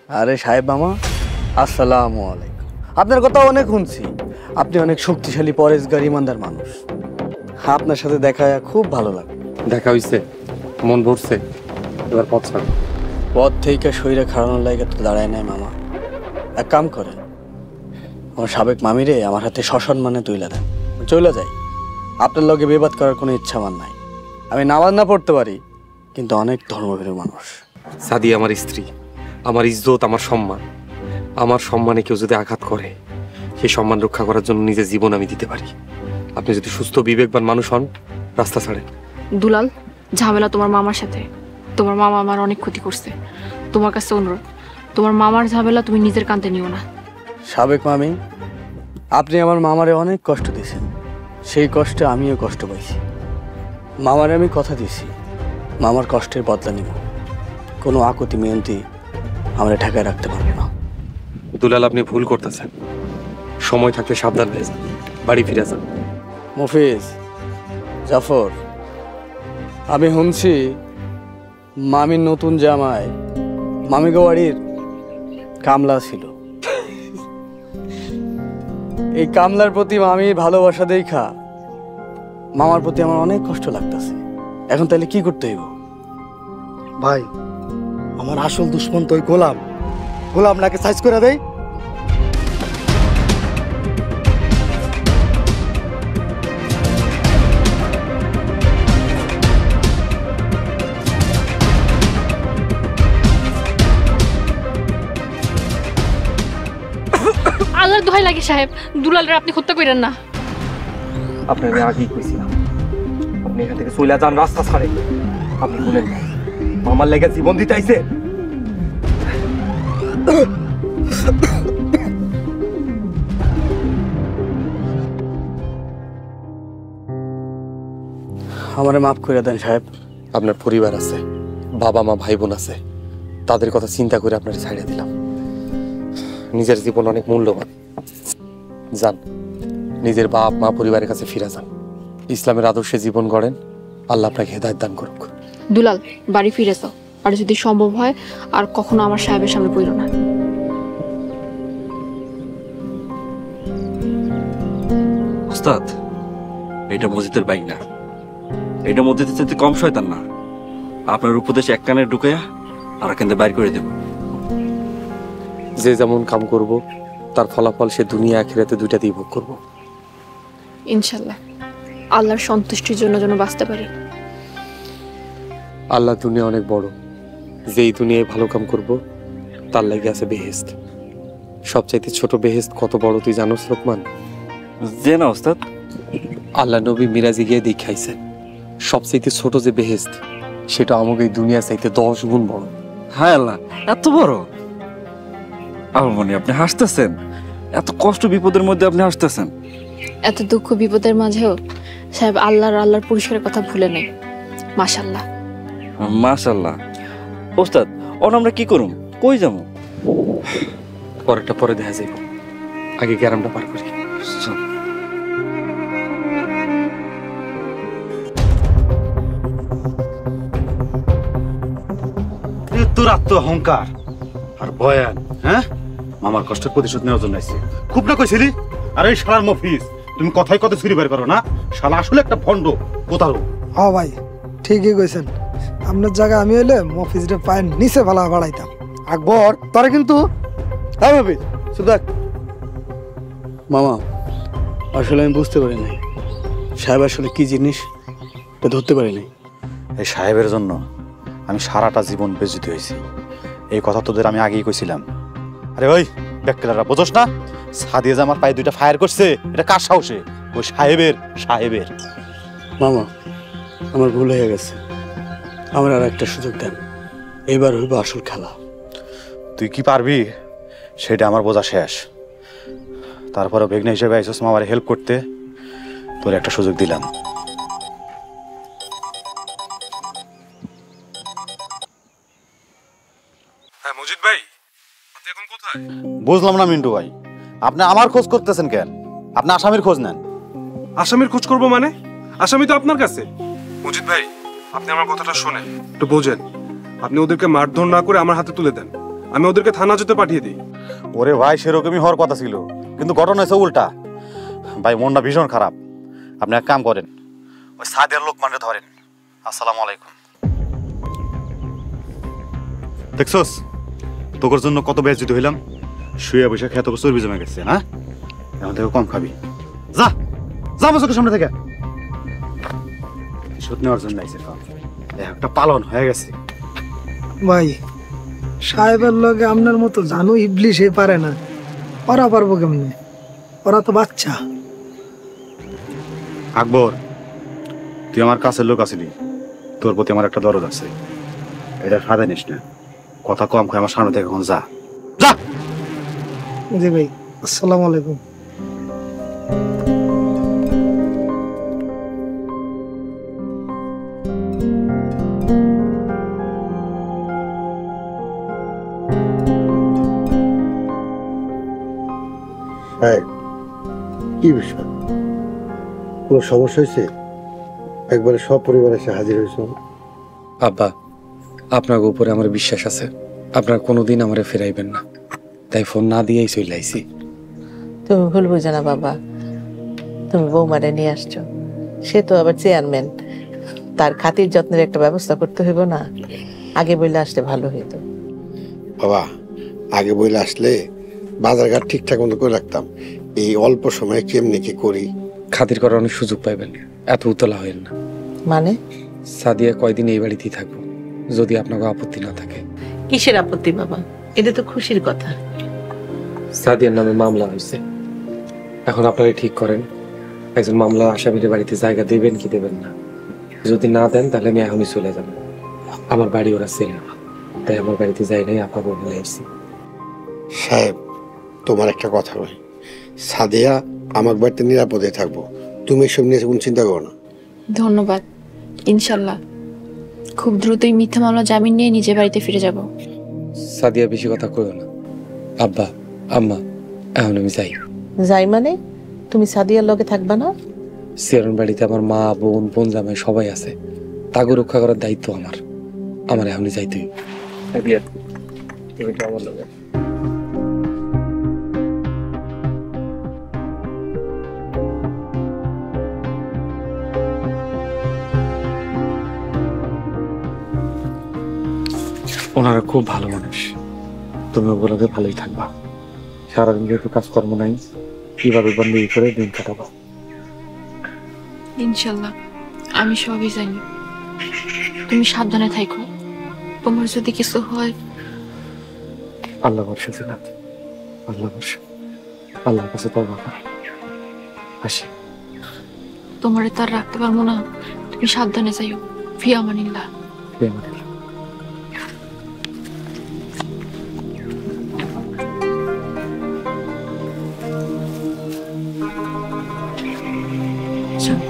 আরে সাহেব মামা, আসসালামু আলাইকুম। আপনার কথা অনেক শুনছি, আপনি অনেক শক্তিশালী, পরেশগার, ইমানদার মানুষ। আপনার সাথে দেখা খুব ভালো লাগে। দেখা হইছে, মন ভরছে, এবার পথ ছাড়ো। পথ থেকে শরীরে খাড়ানোর লাগে তো দাঁড়ায় নাই মামা। এক কাম করেন, আমার সাবেক মামিরে আমার হাতে সসম্মানে তুইলা দেন, চলে যাই। আপনার লগে বিবাদ করার কোনো ইচ্ছা আমার নাই। আমি নামাজ না পড়তে পারি, কিন্তু অনেক ধর্মভীরু মানুষ। সাদি আমার স্ত্রী, আমার ইজ্জত, আমার সম্মান। আমার সম্মানে কেউ যদি আঘাত করে, সেই সম্মান রক্ষা করার জন্য নিজের জীবন আমি দিতে পারি। আপনি যদি সুস্থ বিবেকবান মানুষ হন, রাস্তা ছাড়েন। দুলাল, ঝামেলা তোমার মামার সাথে। তোমার মামা আমার অনেক ক্ষতি করছে। তোমার কাছে অনুরোধ, তোমার মামার ঝামেলা তুমি নিজের কাঁধে নিও না। সাবেক মামি, আপনি আমার মামারে অনেক কষ্ট দিয়েছেন, সেই কষ্টে আমিও কষ্ট পাইছি। মামারে আমি কথা দিয়েছি, মামার কষ্টের বদলা নিব। কোনো আকুতি মিনতি আমরা ঢাকায় রাখতে পারবো না। দুলাল, আপনি ভুল করতেছেন। সময় থাকলে সাবধান হয়ে যান, বাড়ি ফিরে যান। মফিজ, জাফর, আমি শুনছি মামির নতুন জামাই মামিগো বাড়ির কামলা ছিল। এই কামলার প্রতি মামির ভালোবাসা দেখা মামার প্রতি আমার অনেক কষ্ট লাগতেছে। এখন তাহলে কি করতে হইব? ভাই, আমার আসল দুশ্মন তো ওই গোলাম। গোলাম নাকি সাইজ করে দেয়। আল্লাহর দোহাই লাগে সাহেব, দুলালরে আপনি হত্যা করেন না। আপনাকে আগেই কইছিলাম, আপনি এখান থেকে চলে যান, রাস্তা ছাড়ে। আপনি বলেন মামার লেগে জীবন দিতে আইছে। আমারে মাফ করে দেন সাহেব। আপনার পরিবার আছে, বাবা মা ভাই বোন আছে, তাদের কথা চিন্তা করে আপনার ছাড়িয়ে দিলাম। নিজের জীবন অনেক মূল্যবান। যান, নিজের বাপ মা পরিবারের কাছে ফিরে যান, ইসলামের আদর্শে জীবন গড়েন। আল্লাহ আপনাকে হেদায়েত দান করুক। দুলাল, বাড়ি ফিরে যাও, আর যদি সম্ভব হয় আর কখনো আমার সাহেবের সামনে পড়ো না। ওস্তাদ, এটা মসজিদের বাইক না, এটা মসজিদের চাইতে কম শয়তান না। আপনার উপদেশ এক কানে ঢুকাইয়া আর কেন্দ্রে বাইর করে দেব। যে যেমন কাম করব, তার ফলাফল সে দুনিয়া আখিরাতে দুইটাতেই ভোগ করব। ইনশাল্লাহ, আল্লাহর সন্তুষ্টির জন্য যেন বাঁচতে পারি। আল্লাহ দুনিয়া অনেক বড়, যেই দুনিয়ায় ভালো কাম করব তার লাগে আছে বেহেশত। সবচাইতে ছোট বেহেশত কত বড় তুই জানোস লোকমান? যে না ওস্তাদ, আল্লাহ নবী মিরাজে গিয়ে দেখাইছেন সবচাইতে ছোট যে বেহেশত, সেটা আমাকে এই দুনিয়া চাইতে 10 গুণ বড়। হায় আল্লাহ, এত বড়! আমার মনে আপনি হাসতেছেন, এত কষ্ট বিপদের মধ্যে আপনি হাসতেছেন। এত দুঃখ বিপদের মাঝেও সাহেব আল্লাহর পরিসরের কথা ভুলে নেই। মাশাল্লাহ। মাশাল্লাহ। ওস্তাদ, ওর আমরা কি করুম, কই যাবো? পরেরটা পরে দেখা যাইব, আগে গ্যারামটা পার করি। তোর আত্ম অহংকার আর বয়ান, হ্যাঁ? মামার কষ্টের প্রতিশোধ নেওয়ার জন্য আসছে। খুব না কইছিলি? আর এই শালার মফিজ, তুমি কথায় কথা চুরি বের করো না? শালা আসলে একটা ভণ্ড, প্রতারক। হ্যাঁ ভাই, ঠিকই কইছেন। আপনার জায়গায় আমি হইলে মফিজটা পায়ের নিচে ভালা বাড়াইতাম। আকবর, তোরা কিন্তু হ্যাঁ মফিজ, শুধু মামা, আসলে আমি বুঝতে পারি নাই সাহেব আসলে কি জিনিস, এটা ধরতে পারি নাই। এই সাহেবের জন্য আমি সারাটা জীবন বেজিত হয়েছি। এই কথা তোদের আমি আগেই কইছিলাম। আরে ওই ব্যাককেলাররা বোঝস না? সাদিয়া যে আমার পায়ে দুইটা ফায়ার করছে, এটা কার সাহসে? ওই সাহেবের। মামা, আমার ভুল হয়ে গেছে, আমার আর একটা সুযোগ দেন। এইবার হইব আসল খেলা। তুই কি পারবি সেটা আমার বোঝা শেষ। তারপরে বেগনা হিসেবে আইসস আমার হেল্প করতে, তোর একটা সুযোগ দিলাম। হ্যাঁ মজিদ ভাই, আপনি এখন কোথায়? বুঝলাম না মিন্টু ভাই, আপনি আমার খোঁজ করতেছেন কেন? আপনি আসামির খোঁজ নেন। আসামির খোঁজ করবো মানে? আসামি তো আপনার কাছে। মজিদ ভাই, আপনি আমার কথাটা শোনেন, একটু বোঝেন। আপনি ওদেরকে মারধর না করে আমার হাতে তুলে দেন, আমি ওদেরকে থানা যেতে পাঠিয়ে দিই। ওরে ভাই, সেরকমই হওয়ার কথা ছিল, কিন্তু ঘটনা হয়েছে উল্টা। ভাই মনটা ভীষণ খারাপ। আপনি এক কাম করেন, ওই সাদের লোক মানে ধরেন। আসসালামু আলাইকুম। দেখছস তোর জন্য কত বেজ্জিত হইলাম। শুয়ে বসে খেয়ে তোকে চর্বি জমে গেছে না? এখন থেকে কম খাবি। যা যা আমার চোখের সামনে থেকে। সুদ নেওয়ার জন্য আইছে, একটা পালন হয়ে গেছে। ভাই সাহেবের লগে আপনার মতো জানো ইবলিশ পারে না, ওরা পারবো কেমনে? ওরা তো বাচ্চা। আকবর, তুই আমার কাছের লোক আছিলি, তোর প্রতি আমার একটা দরদ আছে। এটা সাদা নিস না, কথা কম খায় আমার সামনে থেকে এখন যা যা। জি ভাই, আসসালামু আলাইকুম। কি বিষয়? কোনো সমস্যা হয়েছে? একবারে সব পরিবার এসে হাজির হয়েছ। আব্বা, আপনার উপরে আমার বিশ্বাস আছে, আপনার কোনোদিন আমারে ফেরাইবেন না, তাই ফোন না দিয়েই চলে আইছি। তুমি ভুল বুঝো না বাবা, তুমি বৌমারে নিয়ে আসছো, সে তো আবার চেয়ারম্যান, তার খাতির যত্নের একটা ব্যবস্থা করতে হইব না? আগে বইলে আসলে ভালো হইতো। বাবা, আগে বইলে আসলে বাজারঘাট ঠিকঠাক মতো করে রাখতাম। এই অল্প সময়ে কেমনি কি করি। খাতির করার অনেক সুযোগ পাইবেন, এত উতলা হইেন না। মানে? সাদিয়া কয়দিন এই বাড়িতেই থাকবো, যদি আপনাকে আপত্তি না থাকে। কিসের আপত্তি বাবা? এটা তো খুশির কথা। সাদিয়ার নামে মামলা হয়েছে, এখন আপনারা ঠিক করেন একজন মামলা আসামিদের বাড়িতে জায়গা দেবেন কি দেবেন না। যদি না দেন তাহলে আমি এখনই চলে যাব। আমার বাড়ি ওরা চেনে না, তাই আমার বাড়িতে যাই নাই, আপনাকে বলে আসছি। সাহেব, তোমার একটা কথা বলি, সাদিয়া আমার বাড়িতে নিরাপদে থাকবো, তুমি এসব নিয়ে কোনো চিন্তা করো না। ধন্যবাদ। ইনশাল্লাহ খুব দ্রুতই মিথ্যা মামলা জামিন নিয়ে নিজের বাড়িতে ফিরে যাব। সাদিয়া বেশি কথা কইও না। আব্বা, আম্মা, এখন আমি যাই। যাই মানে? তুমি সাদিয়ার লগে থাকবা না? চেয়ারম্যান বাড়িতে আমার মা, বোন, বোন জামাই সবাই আছে, তাকে রক্ষা করার দায়িত্ব আমার। আমার এখনই যাইতে আমার লগে। ওনারা খুব ভালো মানুষ, তুমি ওগুলোকে ভালোই থাকবা। সারাদিন যেহেতু কাজকর্ম নাই, কিভাবে বন্দি করে দিন কাটাবো। ইনশাল্লাহ আমি সবই জানি। তুমি সাবধানে থাকো, তোমার যদি কিছু হয়। আল্লাহ ভরসা ছিলাম, আল্লাহ ভরসা, আল্লাহর কাছে তওবা কর। আসি। তোমারে তার রাখতে পারবো না, তুমি সাবধানে যাইও। ফি আমানিল্লাহ। চল।